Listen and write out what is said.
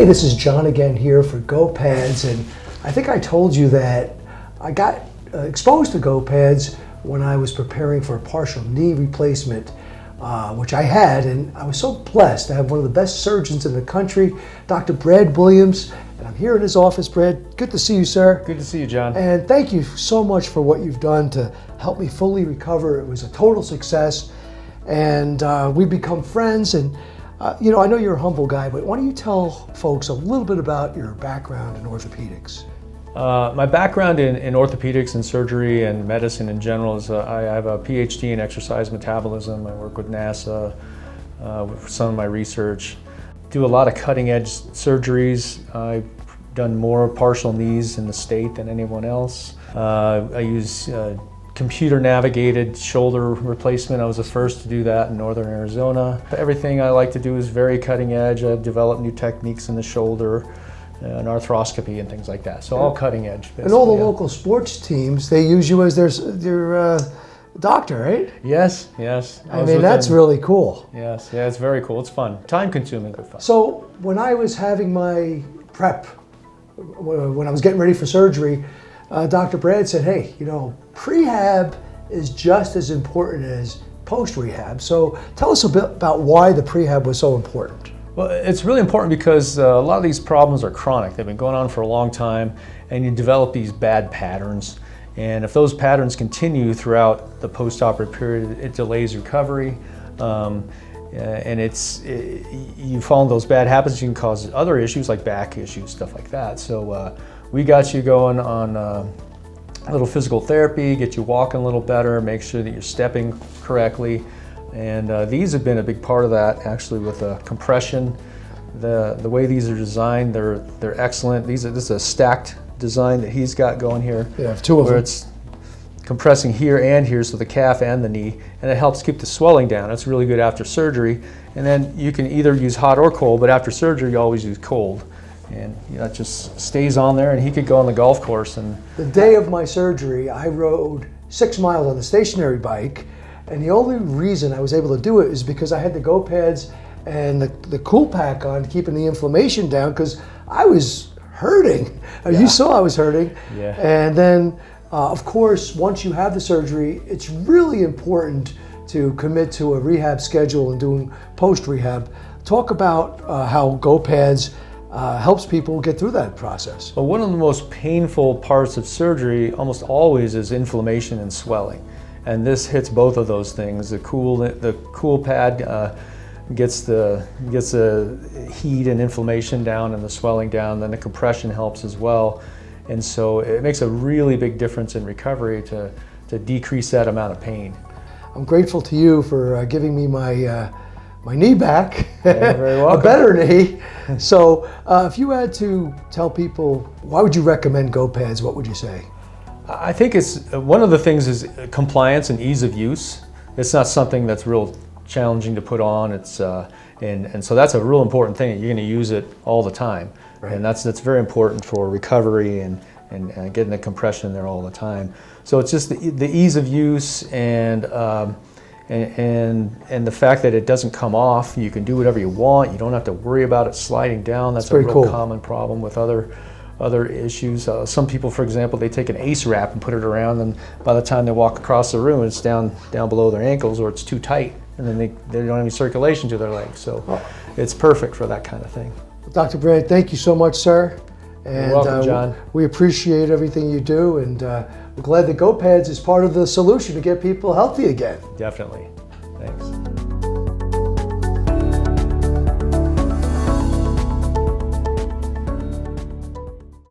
Hey, this is John again here for Go-PadZ, and I think I told you that I got exposed to Go-PadZ when I was preparing for a partial knee replacement, which I had, and I was so blessed to have one of the best surgeons in the country, Dr. Brad Williams, and I'm here in his office. Brad, good to see you, sir. Good to see you, John. And thank you so much for what you've done to help me fully recover. It was a total success, and we've become friends. And you know, I know you're a humble guy, but why don't you tell folks a little bit about your background in orthopedics? My background in orthopedics and surgery and medicine in general is I have a PhD in exercise metabolism. I work with NASA for some of my research. Do a lot of cutting edge surgeries. I've done more partial knees in the state than anyone else. I use computer navigated shoulder replacement. I was the first to do that in northern Arizona. Everything I like to do is very cutting edge. I've developed new techniques in the shoulder and arthroscopy and things like that. So all cutting edge. And all the local sports teams, they use you as their doctor, right? Yes, yes. I mean, that's really cool. Yes, yeah, it's very cool. It's fun. Time consuming, but fun. So when I was having my prep, when I was getting ready for surgery, Dr. Brad said, hey, you know, prehab is just as important as post-rehab. So tell us a bit about why the prehab was so important. Well, it's really important because a lot of these problems are chronic. They've been going on for a long time, and you develop these bad patterns. And if those patterns continue throughout the post-operative period, it delays recovery. And you fall into those bad habits, you can cause other issues like back issues, stuff like that. So we got you going on a little physical therapy, get you walking a little better, make sure that you're stepping correctly. And these have been a big part of that, actually, with compression. The way these are designed, they're excellent. This is a stacked design that he's got going here. Yeah, I have two of them. Where it's compressing here and here, so the calf and the knee, and it helps keep the swelling down. It's really good after surgery. And then you can either use hot or cold, but after surgery you always use cold. And you know, it just stays on there, and he could go on the golf course. And the day of my surgery, I rode 6 miles on the stationary bike, and the only reason I was able to do it is because I had the Go-PadZ and the Cool Pack on, keeping the inflammation down, because I was hurting. Yeah. You saw I was hurting. Yeah. And then, of course, once you have the surgery, it's really important to commit to a rehab schedule and doing post-rehab. Talk about how Go-PadZ helps people get through that process. Well, one of the most painful parts of surgery almost always is inflammation and swelling. And this hits both of those things. The cool pad gets the heat and inflammation down and the swelling down, then the compression helps as well. And so it makes a really big difference in recovery to decrease that amount of pain. I'm grateful to you for giving me my knee back, You're very welcome. A better knee. So if you had to tell people, why would you recommend Go-PadZ, what would you say? I think it's one of the things is compliance and ease of use. It's not something that's real challenging to put on. It's and so that's a real important thing. You're going to use it all the time, right. And that's very important for recovery and getting the compression there all the time. So it's just the ease of use and the fact that it doesn't come off. You can do whatever you want. You don't have to worry about it sliding down. That's a real common problem with other issues. Some people, for example, they take an ACE wrap and put it around, and by the time they walk across the room, it's down below their ankles, or it's too tight, and then they don't have any circulation to their legs. So it's perfect for that kind of thing. Dr. Brad, thank you so much, sir. And you're welcome, John. We appreciate everything you do, and we're glad that Go-PadZ is part of the solution to get people healthy again. Definitely. Thanks.